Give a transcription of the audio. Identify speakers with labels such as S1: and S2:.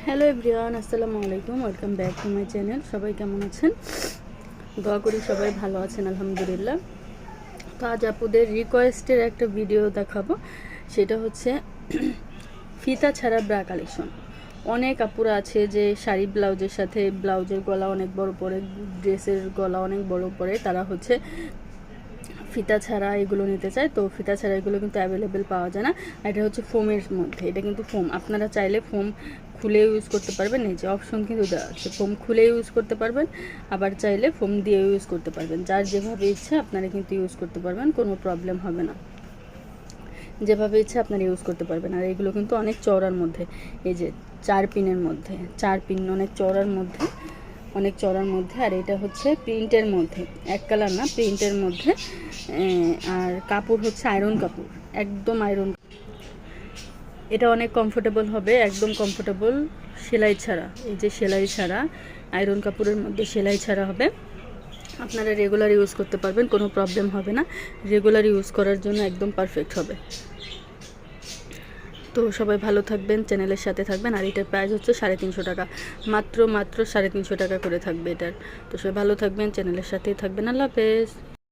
S1: Hello everyone, আসসালামু আলাইকুম। Welcome back to my channel. সবাই কেমন আছেন? দোয়া করি সবাই ভালো আছেন, আলহামদুলিল্লাহ। তো আজ আপুদের রিকোয়েস্টের একটা ভিডিও দেখাবো। সেটা হচ্ছে ফিতা ছাড়া ব্রা কালেকশন। অনেক আপুরা আছে যে শাড়ি ব্লাউজের সাথে ব্লাউজের গলা অনেক বড় পরে, ড্রেসের গলা অনেক বড় পরে, তারা হচ্ছে ফিতা ছাড়া এগুলো নিতে চায়। তো ফিতা ছাড়া এগুলো কিন্তু অ্যাভেলেবেল পাওয়া যায় না। এটা হচ্ছে ফোমের মধ্যে, এটা কিন্তু ফোম। আপনারা চাইলে ফোম খুলে ইউজ করতে পারবেন, এই যে অপশন কিন্তু দেওয়া আছে, ফোম খুলে ইউজ করতে পারবেন, আবার চাইলে ফোম দিয়ে ইউজ করতে পারবেন। যার যেভাবে ইচ্ছা আপনারা কিন্তু ইউজ করতে পারবেন, কোনো প্রবলেম হবে না। যেভাবে ইচ্ছা আপনারা ইউজ করতে পারবেন। আর এগুলো কিন্তু অনেক চওড়ার মধ্যে, এই যে 4 পিনের মধ্যে, 4 পিন অনেক চওড়ার মধ্যে, অনেক চড়ার মধ্যে। আর এটা হচ্ছে প্রিন্টের মধ্যে, এক কালার না, প্রিন্টের মধ্যে। আর কাপড় হচ্ছে আয়রন কাপড়, একদম আয়রন। এটা অনেক কমফোর্টেবল হবে, একদম কমফোর্টেবল, সেলাই ছাড়া। এই যে সেলাই ছাড়া, আয়রন কাপড়ের মধ্যে সেলাই ছাড়া হবে। আপনারা রেগুলার ইউজ করতে পারবেন, কোনো প্রবলেম হবে না। রেগুলার ইউজ করার জন্য একদম পারফেক্ট হবে। তো সবাই ভালো থাকবেন, চ্যানেলের সাথে থাকবেন। আর এটার প্রাইস হচ্ছে 350 টাকা, মাত্র 350 টাকা করে থাকবে এটার। তো সবাই ভালো থাকবেন, চ্যানেলের সাথেই থাকবেন। আল্লাহ হাফেজ।